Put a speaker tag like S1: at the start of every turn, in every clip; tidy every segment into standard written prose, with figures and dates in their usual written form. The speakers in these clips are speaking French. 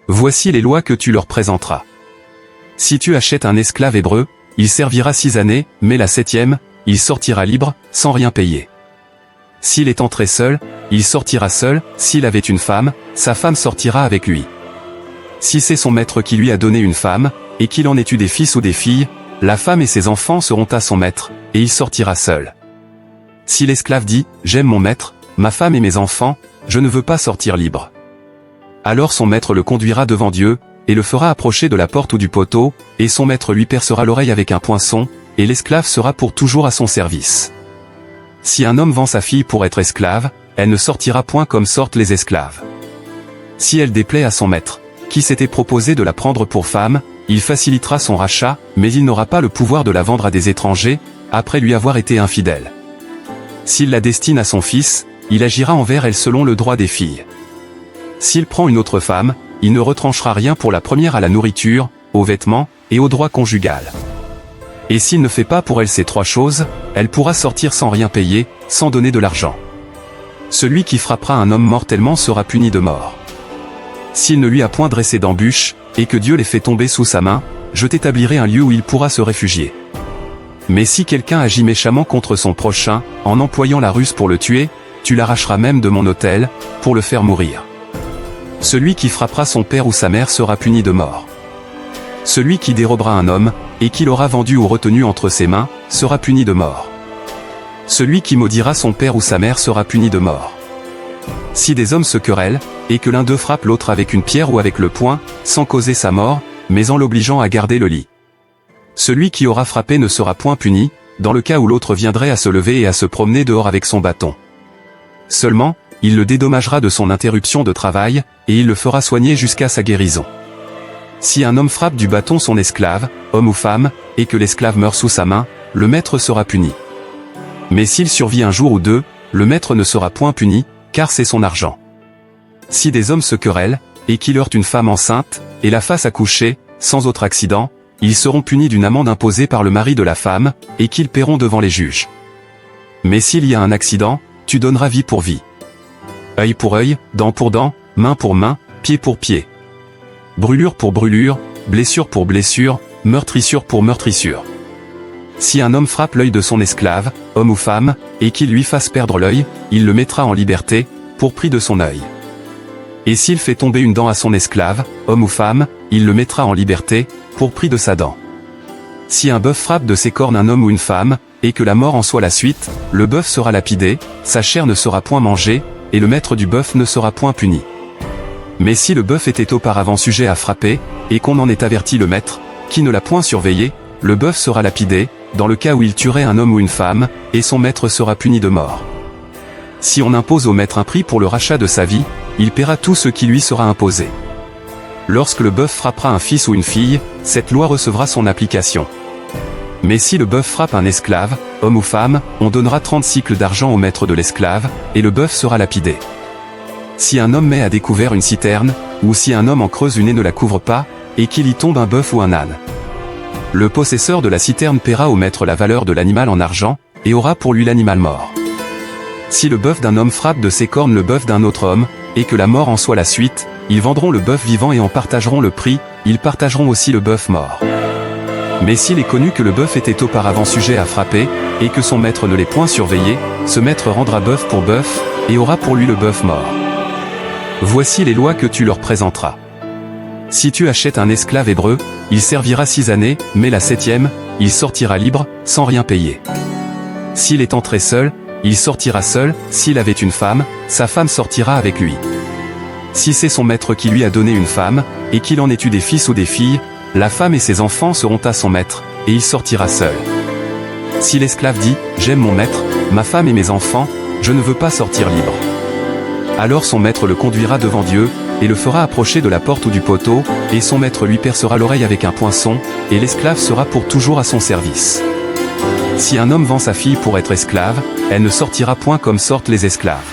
S1: Voici les lois que tu leur présenteras. Si tu achètes un esclave hébreu, il servira 6 années, mais la 7e, il sortira libre, sans rien payer. S'il est entré seul, il sortira seul, s'il avait une femme, sa femme sortira avec lui. Si c'est son maître qui lui a donné une femme, et qu'il en ait eu des fils ou des filles, la femme et ses enfants seront à son maître, et il sortira seul. Si l'esclave dit « J'aime mon maître, ma femme et mes enfants, je ne veux pas sortir libre », alors son maître le conduira devant Dieu, et le fera approcher de la porte ou du poteau, et son maître lui percera l'oreille avec un poinçon, et l'esclave sera pour toujours à son service. Si un homme vend sa fille pour être esclave, elle ne sortira point comme sortent les esclaves. Si elle déplaît à son maître, qui s'était proposé de la prendre pour femme, il facilitera son rachat, mais il n'aura pas le pouvoir de la vendre à des étrangers, après lui avoir été infidèle. S'il la destine à son fils, il agira envers elle selon le droit des filles. S'il prend une autre femme, il ne retranchera rien pour la première à la nourriture, aux vêtements, et au droit conjugal. Et s'il ne fait pas pour elle ces 3 choses, elle pourra sortir sans rien payer, sans donner de l'argent. Celui qui frappera un homme mortellement sera puni de mort. S'il ne lui a point dressé d'embûche, et que Dieu les fait tomber sous sa main, je t'établirai un lieu où il pourra se réfugier. Mais si quelqu'un agit méchamment contre son prochain, en employant la ruse pour le tuer, tu l'arracheras même de mon autel, pour le faire mourir. Celui qui frappera son père ou sa mère sera puni de mort. Celui qui dérobera un homme, et qui l'aura vendu ou retenu entre ses mains, sera puni de mort. Celui qui maudira son père ou sa mère sera puni de mort. Si des hommes se querellent, et que l'un d'eux frappe l'autre avec une pierre ou avec le poing, sans causer sa mort, mais en l'obligeant à garder le lit. Celui qui aura frappé ne sera point puni, dans le cas où l'autre viendrait à se lever et à se promener dehors avec son bâton. Seulement, il le dédommagera de son interruption de travail, et il le fera soigner jusqu'à sa guérison. Si un homme frappe du bâton son esclave, homme ou femme, et que l'esclave meurt sous sa main, le maître sera puni. Mais s'il survit un jour ou 2, le maître ne sera point puni, car c'est son argent. Si des hommes se querellent, et qu'il heurte une femme enceinte, et la fasse accoucher, sans autre accident, ils seront punis d'une amende imposée par le mari de la femme, et qu'ils paieront devant les juges. Mais s'il y a un accident, tu donneras vie pour vie. Œil pour œil, dent pour dent, main pour main, pied pour pied. Brûlure pour brûlure, blessure pour blessure, meurtrissure pour meurtrissure. Si un homme frappe l'œil de son esclave, homme ou femme, et qu'il lui fasse perdre l'œil, il le mettra en liberté, pour prix de son œil. Et s'il fait tomber une dent à son esclave, homme ou femme, il le mettra en liberté, pour prix de sa dent. Si un bœuf frappe de ses cornes un homme ou une femme, et que la mort en soit la suite, le bœuf sera lapidé, sa chair ne sera point mangée, et le maître du bœuf ne sera point puni. Mais si le bœuf était auparavant sujet à frapper, et qu'on en ait averti le maître, qui ne l'a point surveillé, le bœuf sera lapidé, dans le cas où il tuerait un homme ou une femme, et son maître sera puni de mort. Si on impose au maître un prix pour le rachat de sa vie, il paiera tout ce qui lui sera imposé. Lorsque le bœuf frappera un fils ou une fille, cette loi recevra son application. Mais si le bœuf frappe un esclave, homme ou femme, on donnera 30 cycles d'argent au maître de l'esclave, et le bœuf sera lapidé. Si un homme met à découvert une citerne, ou si un homme en creuse une et ne la couvre pas, et qu'il y tombe un bœuf ou un âne, le possesseur de la citerne paiera au maître la valeur de l'animal en argent, et aura pour lui l'animal mort. Si le bœuf d'un homme frappe de ses cornes le bœuf d'un autre homme, et que la mort en soit la suite, ils vendront le bœuf vivant et en partageront le prix, ils partageront aussi le bœuf mort. Mais s'il est connu que le bœuf était auparavant sujet à frapper, et que son maître ne l'ait point surveillé, ce maître rendra bœuf pour bœuf, et aura pour lui le bœuf mort. Voici les lois que tu leur présenteras. Si tu achètes un esclave hébreu, il servira 6 années, mais la 7e, il sortira libre, sans rien payer. S'il est entré seul, il sortira seul, s'il avait une femme, sa femme sortira avec lui. Si c'est son maître qui lui a donné une femme, et qu'il en ait eu des fils ou des filles, la femme et ses enfants seront à son maître, et il sortira seul. Si l'esclave dit « J'aime mon maître, ma femme et mes enfants, je ne veux pas sortir libre », alors son maître le conduira devant Dieu, et le fera approcher de la porte ou du poteau, et son maître lui percera l'oreille avec un poinçon, et l'esclave sera pour toujours à son service. Si un homme vend sa fille pour être esclave, elle ne sortira point comme sortent les esclaves.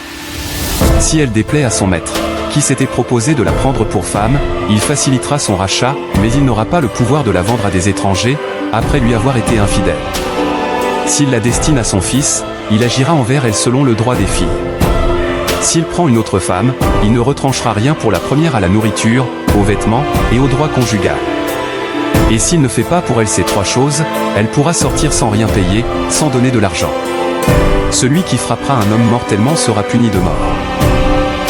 S1: Si elle déplaît à son maître, qui s'était proposé de la prendre pour femme, il facilitera son rachat, mais il n'aura pas le pouvoir de la vendre à des étrangers, après lui avoir été infidèle. S'il la destine à son fils, il agira envers elle selon le droit des filles. S'il prend une autre femme, il ne retranchera rien pour la première à la nourriture, aux vêtements et au droit conjugal. Et s'il ne fait pas pour elle ces trois choses, elle pourra sortir sans rien payer, sans donner de l'argent. Celui qui frappera un homme mortellement sera puni de mort.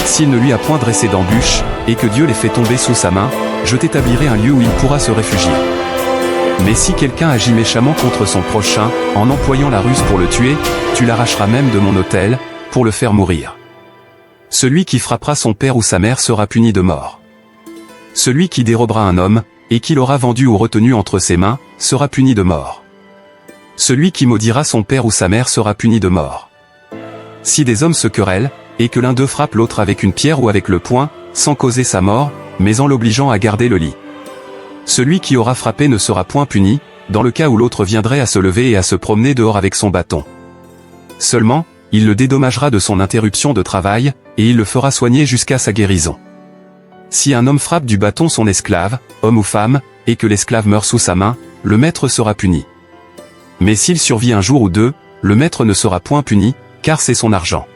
S1: S'il ne lui a point dressé d'embûche, et que Dieu les fait tomber sous sa main, je t'établirai un lieu où il pourra se réfugier. Mais si quelqu'un agit méchamment contre son prochain, en employant la ruse pour le tuer, tu l'arracheras même de mon autel, pour le faire mourir. Celui qui frappera son père ou sa mère sera puni de mort. Celui qui dérobera un homme, et qui l'aura vendu ou retenu entre ses mains, sera puni de mort. Celui qui maudira son père ou sa mère sera puni de mort. Si des hommes se querellent, et que l'un d'eux frappe l'autre avec une pierre ou avec le poing, sans causer sa mort, mais en l'obligeant à garder le lit. Celui qui aura frappé ne sera point puni, dans le cas où l'autre viendrait à se lever et à se promener dehors avec son bâton. Seulement, il le dédommagera de son interruption de travail, et il le fera soigner jusqu'à sa guérison. Si un homme frappe du bâton son esclave, homme ou femme, et que l'esclave meurt sous sa main, le maître sera puni. Mais s'il survit un jour ou deux, le maître ne sera point puni, car c'est son argent.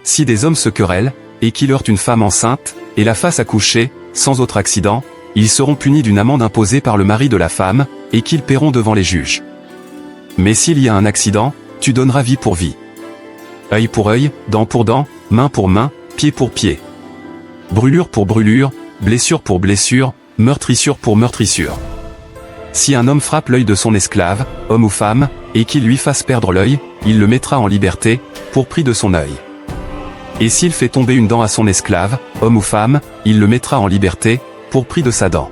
S1: Si des hommes se querellent, et qu'il heurte une femme enceinte, et la fasse accoucher, sans autre accident, ils seront punis d'une amende imposée par le mari de la femme, et qu'ils paieront devant les juges. Mais s'il y a un accident, tu donneras vie pour vie. Œil pour œil, dent pour dent, main pour main, pied pour pied. Brûlure pour brûlure, blessure pour blessure, meurtrissure pour meurtrissure. Si un homme frappe l'œil de son esclave, homme ou femme, et qu'il lui fasse perdre l'œil, il le mettra en liberté, pour prix de son œil. Et s'il fait tomber une dent à son esclave, homme ou femme, il le mettra en liberté, pour prix de sa dent.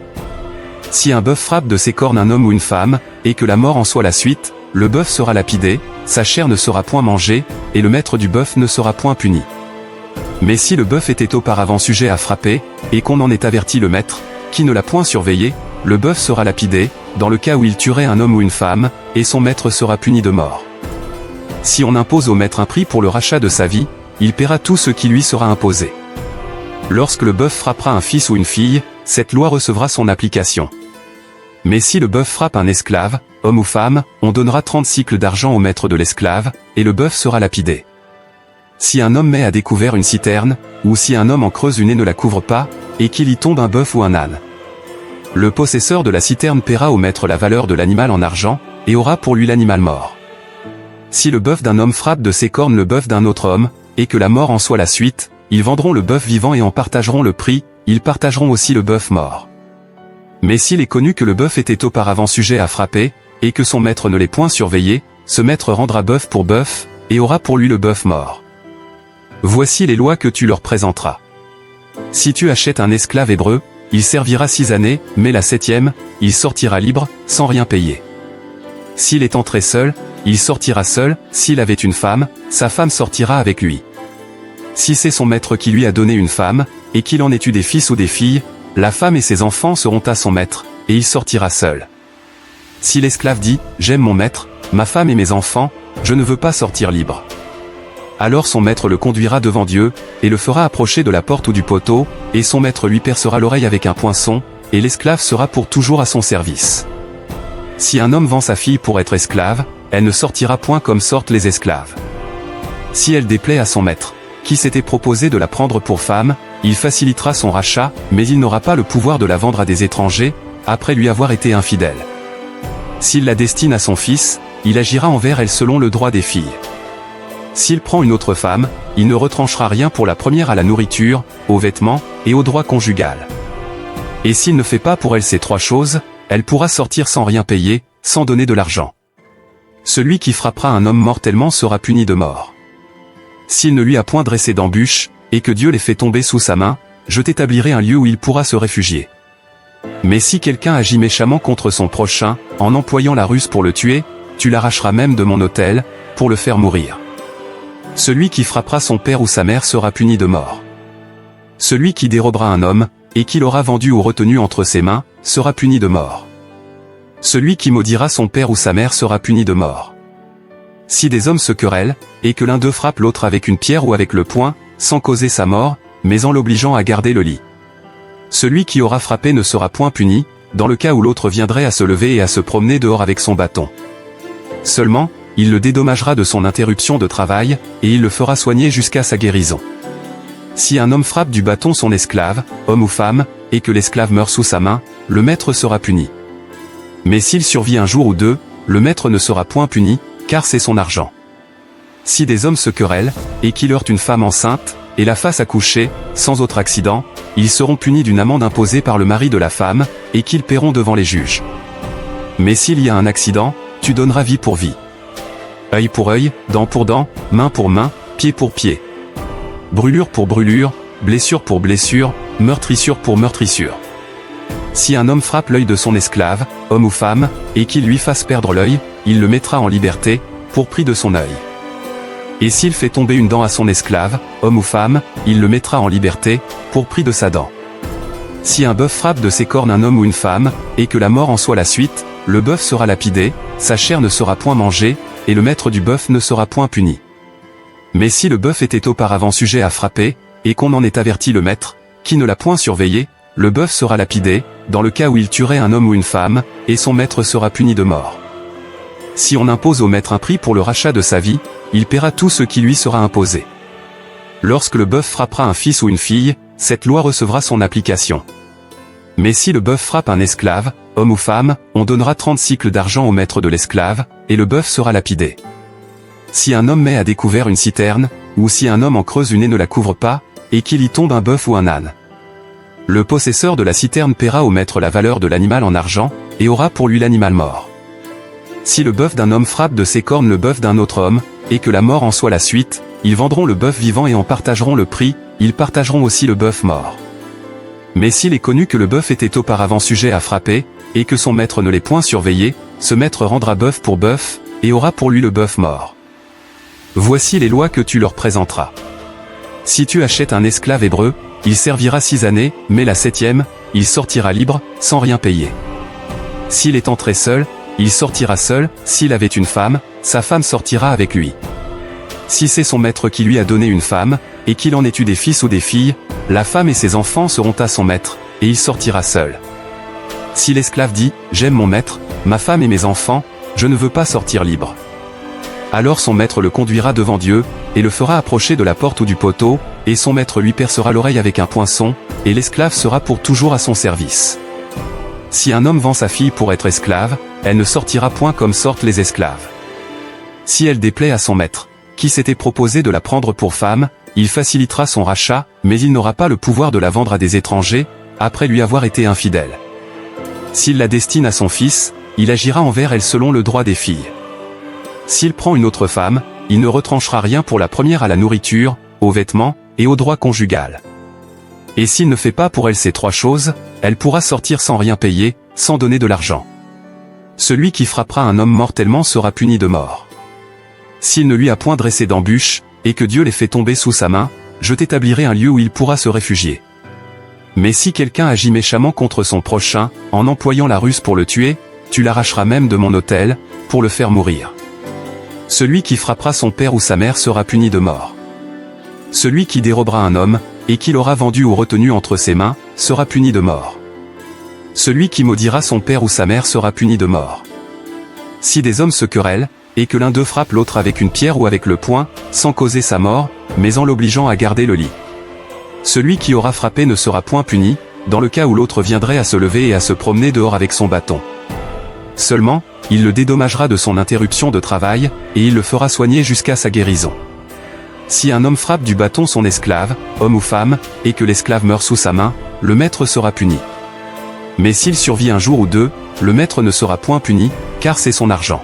S1: Si un bœuf frappe de ses cornes un homme ou une femme, et que la mort en soit la suite, le bœuf sera lapidé, sa chair ne sera point mangée, et le maître du bœuf ne sera point puni. Mais si le bœuf était auparavant sujet à frapper, et qu'on en ait averti le maître, qui ne l'a point surveillé, le bœuf sera lapidé, dans le cas où il tuerait un homme ou une femme, et son maître sera puni de mort. Si on impose au maître un prix pour le rachat de sa vie, il paiera tout ce qui lui sera imposé. Lorsque le bœuf frappera un fils ou une fille, cette loi recevra son application. Mais si le bœuf frappe un esclave, homme ou femme, on donnera 30 cycles d'argent au maître de l'esclave, et le bœuf sera lapidé. Si un homme met à découvert une citerne, ou si un homme en creuse une et ne la couvre pas, et qu'il y tombe un bœuf ou un âne, le possesseur de la citerne paiera au maître la valeur de l'animal en argent, et aura pour lui l'animal mort. Si le bœuf d'un homme frappe de ses cornes le bœuf d'un autre homme, et que la mort en soit la suite, ils vendront le bœuf vivant et en partageront le prix, ils partageront aussi le bœuf mort. Mais s'il est connu que le bœuf était auparavant sujet à frapper, et que son maître ne l'ait point surveillé, ce maître rendra bœuf pour bœuf, et aura pour lui le bœuf mort. Voici les lois que tu leur présenteras. Si tu achètes un esclave hébreu, il servira 6 années, mais la 7e, il sortira libre, sans rien payer. S'il est entré seul, il sortira seul, s'il avait une femme, sa femme sortira avec lui. Si c'est son maître qui lui a donné une femme, et qu'il en ait eu des fils ou des filles, la femme et ses enfants seront à son maître, et il sortira seul. Si l'esclave dit « J'aime mon maître, ma femme et mes enfants, je ne veux pas sortir libre », alors son maître le conduira devant Dieu, et le fera approcher de la porte ou du poteau, et son maître lui percera l'oreille avec un poinçon, et l'esclave sera pour toujours à son service. Si un homme vend sa fille pour être esclave, elle ne sortira point comme sortent les esclaves. Si elle déplaît à son maître, qui s'était proposé de la prendre pour femme, il facilitera son rachat, mais il n'aura pas le pouvoir de la vendre à des étrangers, après lui avoir été infidèle. S'il la destine à son fils, il agira envers elle selon le droit des filles. S'il prend une autre femme, il ne retranchera rien pour la première à la nourriture, aux vêtements, et au droit conjugal. Et s'il ne fait pas pour elle ces trois choses, elle pourra sortir sans rien payer, sans donner de l'argent. Celui qui frappera un homme mortellement sera puni de mort. S'il ne lui a point dressé d'embûche, et que Dieu les fait tomber sous sa main, je t'établirai un lieu où il pourra se réfugier. Mais si quelqu'un agit méchamment contre son prochain, en employant la ruse pour le tuer, tu l'arracheras même de mon autel, pour le faire mourir. Celui qui frappera son père ou sa mère sera puni de mort. Celui qui dérobera un homme, et qui l'aura vendu ou retenu entre ses mains, sera puni de mort. Celui qui maudira son père ou sa mère sera puni de mort. Si des hommes se querellent, et que l'un d'eux frappe l'autre avec une pierre ou avec le poing, sans causer sa mort, mais en l'obligeant à garder le lit, celui qui aura frappé ne sera point puni, dans le cas où l'autre viendrait à se lever et à se promener dehors avec son bâton. Seulement, il le dédommagera de son interruption de travail, et il le fera soigner jusqu'à sa guérison. Si un homme frappe du bâton son esclave, homme ou femme, et que l'esclave meurt sous sa main, le maître sera puni. Mais s'il survit un jour ou deux, le maître ne sera point puni, car c'est son argent. Si des hommes se querellent, et qu'il heurte une femme enceinte, et la fasse accoucher, sans autre accident, ils seront punis d'une amende imposée par le mari de la femme, et qu'ils paieront devant les juges. Mais s'il y a un accident, tu donneras vie pour vie. Œil pour œil, dent pour dent, main pour main, pied pour pied. Brûlure pour brûlure, blessure pour blessure, meurtrissure pour meurtrissure. Si un homme frappe l'œil de son esclave, homme ou femme, et qu'il lui fasse perdre l'œil, il le mettra en liberté, pour prix de son œil. Et s'il fait tomber une dent à son esclave, homme ou femme, il le mettra en liberté, pour prix de sa dent. Si un bœuf frappe de ses cornes un homme ou une femme, et que la mort en soit la suite, le bœuf sera lapidé, sa chair ne sera point mangée, et le maître du bœuf ne sera point puni. Mais si le bœuf était auparavant sujet à frapper, et qu'on en ait averti le maître, qui ne l'a point surveillé, le bœuf sera lapidé, dans le cas où il tuerait un homme ou une femme, et son maître sera puni de mort. Si on impose au maître un prix pour le rachat de sa vie, il paiera tout ce qui lui sera imposé. Lorsque le bœuf frappera un fils ou une fille, cette loi recevra son application. Mais si le bœuf frappe un esclave, homme ou femme, on donnera 30 cycles d'argent au maître de l'esclave, et le bœuf sera lapidé. Si un homme met à découvert une citerne, ou si un homme en creuse une et ne la couvre pas, et qu'il y tombe un bœuf ou un âne, le possesseur de la citerne paiera au maître la valeur de l'animal en argent, et aura pour lui l'animal mort. Si le bœuf d'un homme frappe de ses cornes le bœuf d'un autre homme, et que la mort en soit la suite, ils vendront le bœuf vivant et en partageront le prix, ils partageront aussi le bœuf mort. Mais s'il est connu que le bœuf était auparavant sujet à frapper, et que son maître ne l'ait point surveillé, ce maître rendra bœuf pour bœuf, et aura pour lui le bœuf mort. Voici les lois que tu leur présenteras. Si tu achètes un esclave hébreu, il servira 6 années, mais la 7e, il sortira libre, sans rien payer. S'il est entré seul, il sortira seul, s'il avait une femme, sa femme sortira avec lui. Si c'est son maître qui lui a donné une femme, et qu'il en ait eu des fils ou des filles, la femme et ses enfants seront à son maître, et il sortira seul. Si l'esclave dit « J'aime mon maître, ma femme et mes enfants, je ne veux pas sortir libre », alors son maître le conduira devant Dieu, et le fera approcher de la porte ou du poteau, et son maître lui percera l'oreille avec un poinçon, et l'esclave sera pour toujours à son service. Si un homme vend sa fille pour être esclave, elle ne sortira point comme sortent les esclaves. Si elle déplaît à son maître, qui s'était proposé de la prendre pour femme, il facilitera son rachat, mais il n'aura pas le pouvoir de la vendre à des étrangers, après lui avoir été infidèle. S'il la destine à son fils, il agira envers elle selon le droit des filles. S'il prend une autre femme, il ne retranchera rien pour la première à la nourriture, aux vêtements, et au droit conjugal. Et s'il ne fait pas pour elle ces 3 choses, elle pourra sortir sans rien payer, sans donner de l'argent. Celui qui frappera un homme mortellement sera puni de mort. S'il ne lui a point dressé d'embûche, et que Dieu les fait tomber sous sa main, je t'établirai un lieu où il pourra se réfugier. Mais si quelqu'un agit méchamment contre son prochain, en employant la ruse pour le tuer, tu l'arracheras même de mon autel, pour le faire mourir. Celui qui frappera son père ou sa mère sera puni de mort. Celui qui dérobera un homme, et qui l'aura vendu ou retenu entre ses mains, sera puni de mort. Celui qui maudira son père ou sa mère sera puni de mort. Si des hommes se querellent, et que l'un d'eux frappe l'autre avec une pierre ou avec le poing, sans causer sa mort, mais en l'obligeant à garder le lit, celui qui aura frappé ne sera point puni, dans le cas où l'autre viendrait à se lever et à se promener dehors avec son bâton. Seulement, il le dédommagera de son interruption de travail, et il le fera soigner jusqu'à sa guérison. Si un homme frappe du bâton son esclave, homme ou femme, et que l'esclave meurt sous sa main, le maître sera puni. Mais s'il survit un jour ou deux, le maître ne sera point puni, car c'est son argent.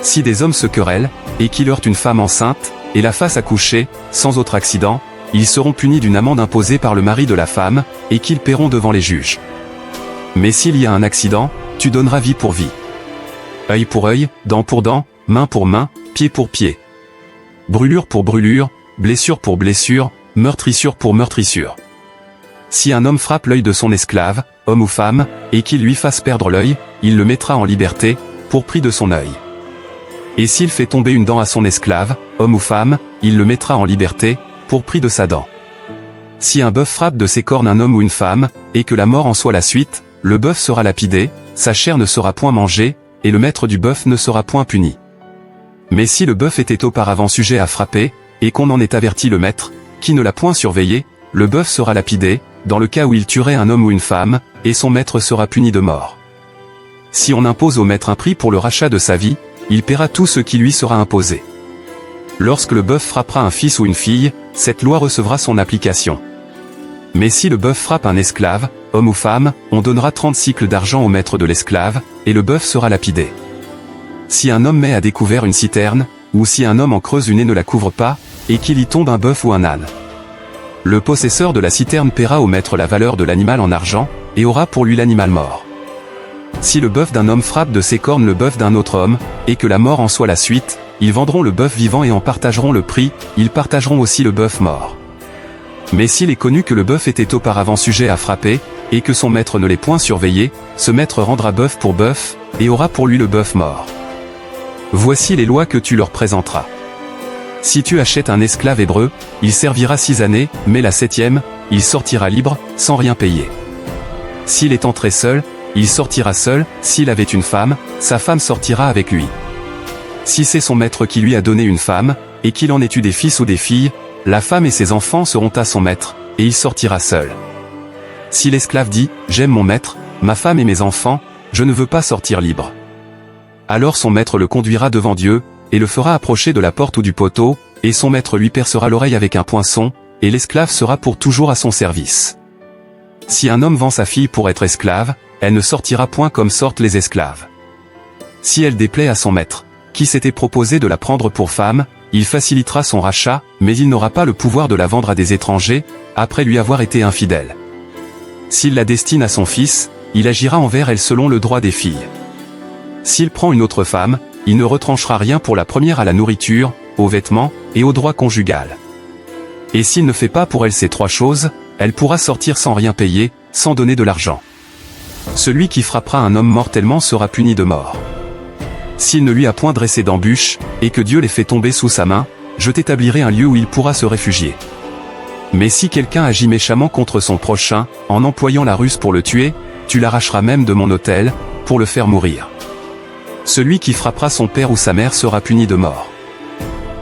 S1: Si des hommes se querellent, et qu'il heurte une femme enceinte, et la fasse accoucher, sans autre accident, ils seront punis d'une amende imposée par le mari de la femme, et qu'ils paieront devant les juges. Mais s'il y a un accident, tu donneras vie pour vie. Œil pour œil, dent pour dent, main pour main, pied pour pied. Brûlure pour brûlure, blessure pour blessure, meurtrissure pour meurtrissure. Si un homme frappe l'œil de son esclave, homme ou femme, et qu'il lui fasse perdre l'œil, il le mettra en liberté, pour prix de son œil. Et s'il fait tomber une dent à son esclave, homme ou femme, il le mettra en liberté, pour prix de sa dent. Si un bœuf frappe de ses cornes un homme ou une femme, et que la mort en soit la suite, le bœuf sera lapidé, sa chair ne sera point mangée, et le maître du bœuf ne sera point puni. Mais si le bœuf était auparavant sujet à frapper, et qu'on en ait averti le maître, qui ne l'a point surveillé, le bœuf sera lapidé, dans le cas où il tuerait un homme ou une femme, et son maître sera puni de mort. Si on impose au maître un prix pour le rachat de sa vie, il paiera tout ce qui lui sera imposé. Lorsque le bœuf frappera un fils ou une fille, cette loi recevra son application. Mais si le bœuf frappe un esclave, homme ou femme, on donnera 30 cycles d'argent au maître de l'esclave, et le bœuf sera lapidé. Si un homme met à découvert une citerne, ou si un homme en creuse une et ne la couvre pas, et qu'il y tombe un bœuf ou un âne, le possesseur de la citerne paiera au maître la valeur de l'animal en argent, et aura pour lui l'animal mort. Si le bœuf d'un homme frappe de ses cornes le bœuf d'un autre homme, et que la mort en soit la suite, ils vendront le bœuf vivant et en partageront le prix, ils partageront aussi le bœuf mort. Mais s'il est connu que le bœuf était auparavant sujet à frapper, et que son maître ne l'ait point surveillé, ce maître rendra bœuf pour bœuf, et aura pour lui le bœuf mort. Voici les lois que tu leur présenteras. Si tu achètes un esclave hébreu, il servira 6 années, mais la 7e, il sortira libre, sans rien payer. S'il est entré seul, il sortira seul, s'il avait une femme, sa femme sortira avec lui. Si c'est son maître qui lui a donné une femme, et qu'il en ait eu des fils ou des filles, la femme et ses enfants seront à son maître, et il sortira seul. Si l'esclave dit « J'aime mon maître, ma femme et mes enfants, je ne veux pas sortir libre », alors son maître le conduira devant Dieu, et le fera approcher de la porte ou du poteau, et son maître lui percera l'oreille avec un poinçon, et l'esclave sera pour toujours à son service. Si un homme vend sa fille pour être esclave, elle ne sortira point comme sortent les esclaves. Si elle déplaît à son maître, qui s'était proposé de la prendre pour femme, il facilitera son rachat, mais il n'aura pas le pouvoir de la vendre à des étrangers, après lui avoir été infidèle. S'il la destine à son fils, il agira envers elle selon le droit des filles. S'il prend une autre femme, il ne retranchera rien pour la première à la nourriture, aux vêtements, et au droit conjugal. Et s'il ne fait pas pour elle ces 3 choses, elle pourra sortir sans rien payer, sans donner de l'argent. Celui qui frappera un homme mortellement sera puni de mort. S'il ne lui a point dressé d'embûche, et que Dieu les fait tomber sous sa main, je t'établirai un lieu où il pourra se réfugier. Mais si quelqu'un agit méchamment contre son prochain, en employant la ruse pour le tuer, tu l'arracheras même de mon autel, pour le faire mourir. Celui qui frappera son père ou sa mère sera puni de mort.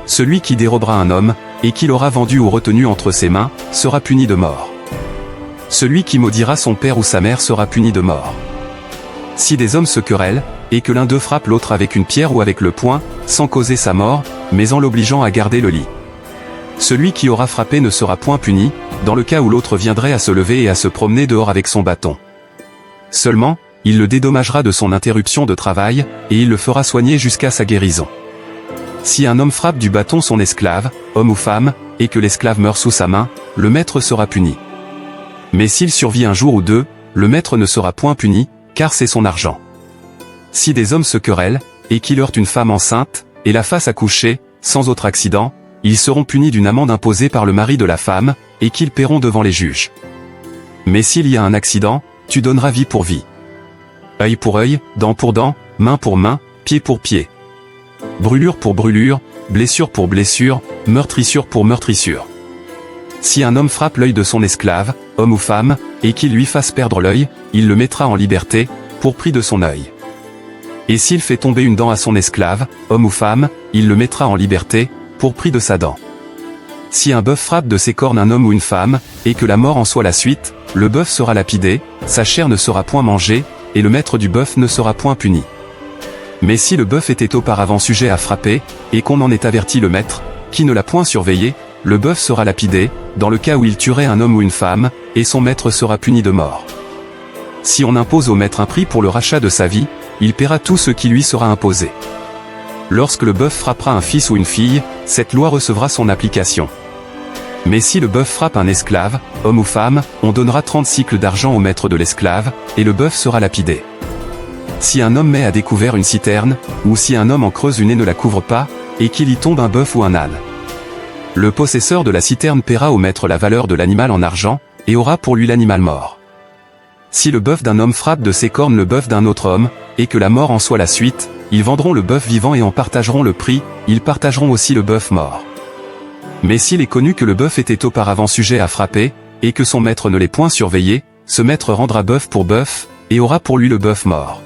S1: Celui qui dérobera un homme, et qui l'aura vendu ou retenu entre ses mains, sera puni de mort. Celui qui maudira son père ou sa mère sera puni de mort. Si des hommes se querellent, et que l'un d'eux frappe l'autre avec une pierre ou avec le poing, sans causer sa mort, mais en l'obligeant à garder le lit, celui qui aura frappé ne sera point puni, dans le cas où l'autre viendrait à se lever et à se promener dehors avec son bâton. Seulement, il le dédommagera de son interruption de travail, et il le fera soigner jusqu'à sa guérison. Si un homme frappe du bâton son esclave, homme ou femme, et que l'esclave meurt sous sa main, le maître sera puni. Mais s'il survit un jour ou 2, le maître ne sera point puni, car c'est son argent. Si des hommes se querellent, et qu'il heurte une femme enceinte, et la fasse accoucher, sans autre accident, ils seront punis d'une amende imposée par le mari de la femme, et qu'ils paieront devant les juges. Mais s'il y a un accident, tu donneras vie pour vie. Œil pour œil, dent pour dent, main pour main, pied pour pied. Brûlure pour brûlure, blessure pour blessure, meurtrissure pour meurtrissure. Si un homme frappe l'œil de son esclave, homme ou femme, et qu'il lui fasse perdre l'œil, il le mettra en liberté, pour prix de son œil. Et s'il fait tomber une dent à son esclave, homme ou femme, il le mettra en liberté, pour prix de sa dent. Si un bœuf frappe de ses cornes un homme ou une femme, et que la mort en soit la suite, le bœuf sera lapidé, sa chair ne sera point mangée, et le maître du bœuf ne sera point puni. Mais si le bœuf était auparavant sujet à frapper, et qu'on en ait averti le maître, qui ne l'a point surveillé, le bœuf sera lapidé, dans le cas où il tuerait un homme ou une femme, et son maître sera puni de mort. Si on impose au maître un prix pour le rachat de sa vie, il paiera tout ce qui lui sera imposé. Lorsque le bœuf frappera un fils ou une fille, cette loi recevra son application. Mais si le bœuf frappe un esclave, homme ou femme, on donnera 30 cycles d'argent au maître de l'esclave, et le bœuf sera lapidé. Si un homme met à découvert une citerne, ou si un homme en creuse une et ne la couvre pas, et qu'il y tombe un bœuf ou un âne, le possesseur de la citerne paiera au maître la valeur de l'animal en argent, et aura pour lui l'animal mort. Si le bœuf d'un homme frappe de ses cornes le bœuf d'un autre homme, et que la mort en soit la suite, ils vendront le bœuf vivant et en partageront le prix, ils partageront aussi le bœuf mort. Mais s'il est connu que le bœuf était auparavant sujet à frapper, et que son maître ne l'ait point surveillé, ce maître rendra bœuf pour bœuf, et aura pour lui le bœuf mort.